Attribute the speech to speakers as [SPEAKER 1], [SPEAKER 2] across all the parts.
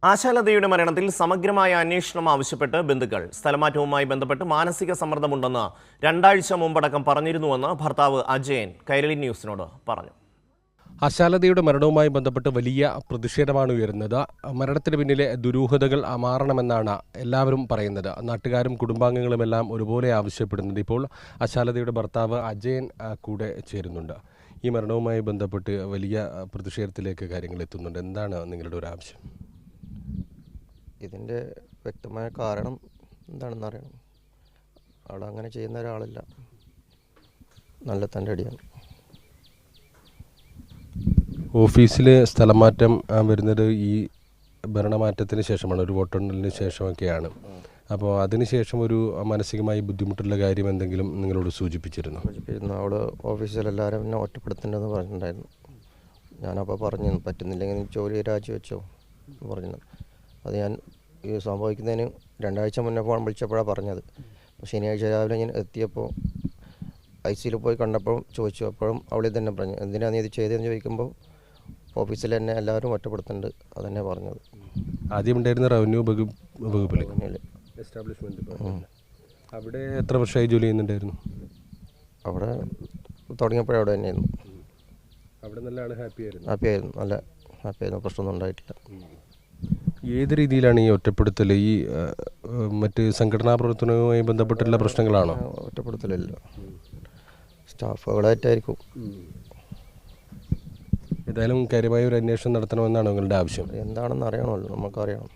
[SPEAKER 1] ആശാലതയുടെ മരണത്തിൽ സമഗ്രമായ അന്വേഷണം ആവശ്യപ്പെട്ട് ബന്ധുക്കൾ സ്ഥലമാറ്റവുമായി ബന്ധപ്പെട്ട് മാനസിക സമ്മർദ്ദമുണ്ടെന്ന് 2 ആഴ്ച മുമ്പടക്കം പറഞ്ഞിരുന്നുവെന്ന് ഭർത്താവ് അജയൻ കൈരളി ന്യൂസിനോട് പറഞ്ഞു.
[SPEAKER 2] ആശാലതയുടെ മരണവുമായി ബന്ധപ്പെട്ട് വലിയ പ്രതിഷേധമാണ് ഉയരുന്നത്. മരണത്തിന് പിന്നിലെ ദുരൂഹതകൾ മാറണമെന്നാണ് എല്ലാവരും പറയുന്നത്. നാട്ടുകാരും കുടുംബാംഗങ്ങളുമെല്ലാം ഒരുപോലെ ആവശ്യപ്പെടുന്നത്. ഇപ്പോൾ ആശാലതയുടെ ഭർത്താവ് അജയൻ കൂടെ ചേരുന്നുണ്ട്. ഈ മരണവുമായി ബന്ധപ്പെട്ട് വലിയ പ്രതിഷേധത്തിലേക്ക് കാര്യങ്ങൾ എത്തുന്നുണ്ട്. എന്താണ് നിങ്ങളുടെ ഒരു ആവശ്യം?
[SPEAKER 3] ഇതിൻ്റെ വ്യക്തമായ കാരണം എന്താണെന്ന് അറിയണം. അവിടെ അങ്ങനെ ചെയ്യുന്ന ഒരാളല്ല, നല്ല തൻ്റെ അടിയാണ്.
[SPEAKER 2] ഓഫീസിൽ സ്ഥലം മാറ്റം വരുന്നത് ഈ ഭരണമാറ്റത്തിന് ശേഷമാണ്, ഒരു വോട്ടെണ്ണലിന് ശേഷമൊക്കെയാണ്. അപ്പോൾ അതിനുശേഷം ഒരു മാനസികമായി ബുദ്ധിമുട്ടുള്ള കാര്യം എന്തെങ്കിലും നിങ്ങളോട് സൂചിപ്പിച്ചിരുന്നു?
[SPEAKER 3] അവിടെ ഓഫീസിലെല്ലാവരും എന്നെ ഒറ്റപ്പെടുത്തേണ്ടതെന്ന് പറഞ്ഞിട്ടുണ്ടായിരുന്നു. ഞാനപ്പോൾ പറഞ്ഞു, പറ്റുന്നില്ലെങ്കിൽ ജോലി രാജിവെച്ചോ എന്ന് പറഞ്ഞു. അത് ഞാൻ ഈ സംഭവിക്കുന്നതിന് 2 ആഴ്ച മുന്നേ ഫോൺ വിളിച്ചപ്പോഴാണ് പറഞ്ഞത്. അപ്പോൾ ശനിയാഴ്ച രാവിലെ ഞാൻ എത്തിയപ്പോൾ ICയിൽ പോയി കണ്ടപ്പോഴും ചോദിച്ചു. അപ്പോഴും അവളിൽ തന്നെ പറഞ്ഞു, എന്തിനാണ് നീ ഇത് ചെയ്തതെന്ന് ചോദിക്കുമ്പോൾ ഓഫീസിൽ തന്നെ എല്ലാവരും ഒറ്റപ്പെടുത്തുന്നുണ്ട്, അതന്നെ പറഞ്ഞത്.
[SPEAKER 2] ആദ്യം ഉണ്ടായിരുന്ന റവന്യൂ വകുപ്പിൽ എസ്റ്റാബ്ലിഷ്മെന്റ്, അവിടെ എത്ര വർഷമായി ജോലി ചെയ്യുന്നുണ്ടായിരുന്നു?
[SPEAKER 3] അവിടെ തുടങ്ങിയപ്പോഴേ അവിടെ തന്നെയായിരുന്നു.
[SPEAKER 2] അവിടെ നല്ല ഹാപ്പിയായിരുന്നു,
[SPEAKER 3] നല്ല ഹാപ്പിയായിരുന്നു, പ്രശ്നമൊന്നും ഉണ്ടായിട്ടില്ല.
[SPEAKER 2] ഏത് രീതിയിലാണ് ഈ ഒറ്റപ്പെടുത്തൽ? ഈ മറ്റ് സംഘടനാ പ്രവർത്തനവുമായി ബന്ധപ്പെട്ടുള്ള പ്രശ്നങ്ങളാണോ?
[SPEAKER 3] ഒറ്റപ്പെടുത്തലില്ല, സ്റ്റാഫുകളായിട്ടായിരിക്കും.
[SPEAKER 2] ഏതായാലും കാര്യമായ ഒരു അന്വേഷണം നടത്തണമെന്നാണ് നിങ്ങളുടെ ആവശ്യം.
[SPEAKER 3] എന്താണെന്ന് അറിയണമല്ലോ, നമുക്കറിയണം.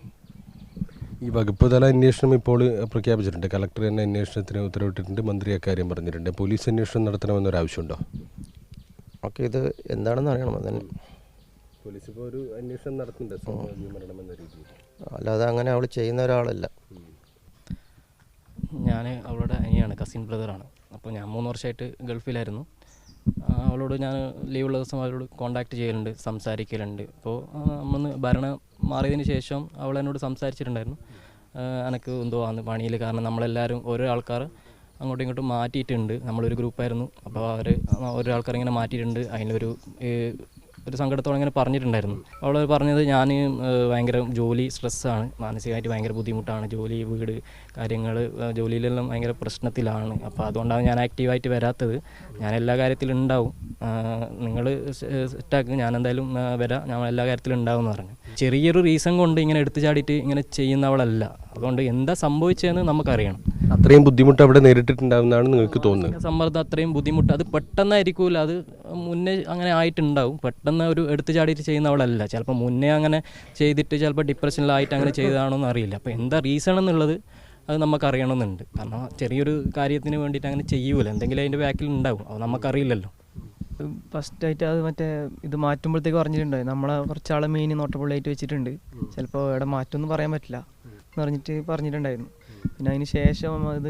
[SPEAKER 2] ഈ വകുപ്പ് തല അന്വേഷണം ഇപ്പോൾ പ്രഖ്യാപിച്ചിട്ടുണ്ട്. കളക്ടർ തന്നെ അന്വേഷണത്തിന് ഉത്തരവിട്ടിട്ടുണ്ട്. മന്ത്രി അക്കാര്യം പറഞ്ഞിട്ടുണ്ട്. പോലീസ് അന്വേഷണം നടത്തണമെന്നൊരാവശ്യമുണ്ടോ?
[SPEAKER 3] ഓക്കെ, ഇത് എന്താണെന്ന് അറിയണം. അതന്നെ
[SPEAKER 2] പോലീസ് ഇപ്പോൾ ഒരു അന്വേഷണം നടത്തുന്നുണ്ട് മരണമെന്ന രീതിയിൽ.
[SPEAKER 3] അല്ലാതെ അങ്ങനെ അവൾ ചെയ്യുന്ന ഒരാളല്ല.
[SPEAKER 4] ഞാൻ അവളുടെ അനിയാണ്, കസിൻ ബ്രദറാണ്. അപ്പോൾ ഞാൻ 3 വർഷമായിട്ട് ഗൾഫിലായിരുന്നു. അവളോട് ഞാൻ ലീവുള്ള ദിവസം അവളോട് കോൺടാക്റ്റ് ചെയ്യലുണ്ട്, സംസാരിക്കലുണ്ട്. അപ്പോൾ നമ്മൾ ഭരണം മാറിയതിന് ശേഷം അവൾ എന്നോട് സംസാരിച്ചിട്ടുണ്ടായിരുന്നു, എനിക്ക് എന്തോ ആണ് പണിയിൽ, കാരണം നമ്മളെല്ലാവരും ഓരോ ആൾക്കാർ അങ്ങോട്ടും ഇങ്ങോട്ടും മാറ്റിയിട്ടുണ്ട്. നമ്മളൊരു ഗ്രൂപ്പായിരുന്നു, അപ്പോൾ ഓരോ ആൾക്കാർ ഇങ്ങനെ മാറ്റിയിട്ടുണ്ട്. അതിനൊരു സങ്കടത്തോടെ ഇങ്ങനെ പറഞ്ഞിട്ടുണ്ടായിരുന്നു. അവൾ പറഞ്ഞത്, ഞാൻ ഭയങ്കര ജോലി സ്ട്രെസ്സാണ്, മാനസികമായിട്ട് ഭയങ്കര ബുദ്ധിമുട്ടാണ്, ജോലി വീട് കാര്യങ്ങൾ ജോലിയിലെല്ലാം ഭയങ്കര പ്രശ്നത്തിലാണ്. അപ്പോൾ അതുകൊണ്ടാണ് ഞാൻ ആക്റ്റീവായിട്ട് വരാത്തത്. ഞാൻ എല്ലാ കാര്യത്തിലും ഉണ്ടാവും, നിങ്ങൾ സെറ്റാക്ക്, ഞാൻ എന്തായാലും വരാം, ഞാൻ എല്ലാ കാര്യത്തിലും ഉണ്ടാവും എന്ന് പറഞ്ഞു. ചെറിയൊരു റീസൺ കൊണ്ട് ഇങ്ങനെ എടുത്തു ചാടിയിട്ട് ഇങ്ങനെ ചെയ്യുന്നവളല്ല. അതുകൊണ്ട് എന്താ സംഭവിച്ചതെന്ന് നമുക്കറിയണം.
[SPEAKER 2] അത്രയും ബുദ്ധിമുട്ട് അവിടെ നേരിട്ടിട്ടുണ്ടാവുന്നതാണ് നിങ്ങൾക്ക് തോന്നുന്നത്?
[SPEAKER 4] സമ്മർദ്ദം അത്രയും ബുദ്ധിമുട്ട് അത് പെട്ടെന്നായിരിക്കില്ല, അത് മുന്നേ അങ്ങനെ ആയിട്ടുണ്ടാവും. പെട്ടെന്ന് ഒരു എടുത്തു ചാടിയിട്ട് ചെയ്യുന്നവളല്ല. ചിലപ്പോൾ മുന്നേ അങ്ങനെ ചെയ്തിട്ട് ചിലപ്പോൾ ഡിപ്രഷനിലായിട്ട് അങ്ങനെ ചെയ്തതാണോന്ന് അറിയില്ല. അപ്പോൾ എന്താ റീസൺ എന്നുള്ളത് അത് നമുക്കറിയണമെന്നുണ്ട്. കാരണം ചെറിയൊരു കാര്യത്തിന് വേണ്ടിയിട്ട് അങ്ങനെ ചെയ്യൂല, എന്തെങ്കിലും അതിൻ്റെ ബാക്കിൽ ഉണ്ടാവും, അത് നമുക്കറിയില്ലല്ലോ.
[SPEAKER 5] ഫസ്റ്റായിട്ട് അത് ഇത് മാറ്റുമ്പോഴത്തേക്ക് പറഞ്ഞിട്ടുണ്ടായി, നമ്മളെ കുറച്ചാളെ മെയിൻ നോട്ടപ്പുള്ളിയായിട്ട് വെച്ചിട്ടുണ്ട്, ചിലപ്പോൾ ഇവിടെ മാറ്റമൊന്നും പറയാൻ പറ്റില്ല എന്ന് പറഞ്ഞിട്ടുണ്ടായിരുന്നു. പിന്നെ അതിന് ശേഷം അത്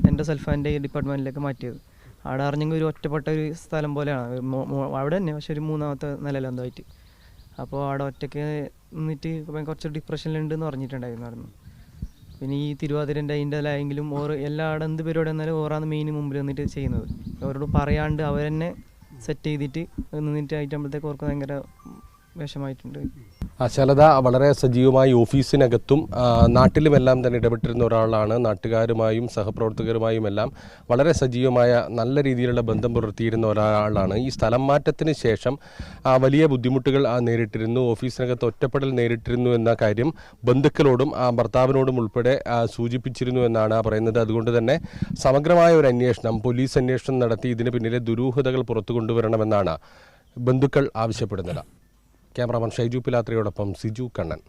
[SPEAKER 5] എൻ്റെ സെൽഫ് ഡിപ്പാർട്ട്മെൻറ്റിലേക്ക് മാറ്റിയത്. അവിടെ അറിഞ്ഞെങ്കിൽ ഒരു ഒറ്റപ്പെട്ട ഒരു സ്ഥലം പോലെയാണ്, അവിടെ തന്നെ, പക്ഷെ ഒരു 3ാമത്തെ നിലയിൽ എന്തായിട്ട്. അപ്പോൾ അവിടെ ഒറ്റയ്ക്ക് നിന്നിട്ട് കുറച്ച് ഡിപ്രഷനിലുണ്ടെന്ന് പറഞ്ഞിട്ടുണ്ടായിരുന്നു. പിന്നെ ഈ തിരുവാതിരൻ്റെ അതിൻ്റെ ആയെങ്കിലും എല്ലാ അവിടെ എന്ത് പരിപാടി വന്നാലും ഓറാന്ന് മെയിൻ മുമ്പിൽ നിന്നിട്ട് ചെയ്യുന്നത്. അവരോട് പറയാണ്ട് അവർ തന്നെ സെറ്റ് ചെയ്തിട്ട് നിന്നിട്ട് ആയിട്ടാകുമ്പോഴത്തേക്ക് അവർക്ക് ഭയങ്കര വിഷമായിട്ടുണ്ട്.
[SPEAKER 2] ആശാലത വളരെ സജീവമായി ഓഫീസിനകത്തും നാട്ടിലുമെല്ലാം തന്നെ ഇടപെട്ടിരുന്ന ഒരാളാണ്. നാട്ടുകാരുമായും സഹപ്രവർത്തകരുമായും എല്ലാം വളരെ സജീവമായ നല്ല രീതിയിലുള്ള ബന്ധം പുലർത്തിയിരുന്ന ഒരാളാണ്. ഈ സ്ഥലം മാറ്റത്തിന് ശേഷം വലിയ ബുദ്ധിമുട്ടുകൾ നേരിട്ടിരുന്നു, ഓഫീസിനകത്ത് ഒറ്റപ്പെടൽ നേരിട്ടിരുന്നു എന്ന കാര്യം ബന്ധുക്കളോടും ഭർത്താവിനോടും ഉൾപ്പെടെ സൂചിപ്പിച്ചിരുന്നു എന്നാണ് പറയുന്നത്. അതുകൊണ്ട് തന്നെ സമഗ്രമായ ഒരു അന്വേഷണം, പോലീസ് അന്വേഷണം നടത്തി ഇതിന് പിന്നിലെ ദുരൂഹതകൾ പുറത്തു കൊണ്ടുവരണമെന്നാണ് ബന്ധുക്കൾ ആവശ്യപ്പെടുന്നത്. ക്യാമറാമാൻ ഷൈജു പിലാത്രയോടൊപ്പം സിജു കണ്ണൻ.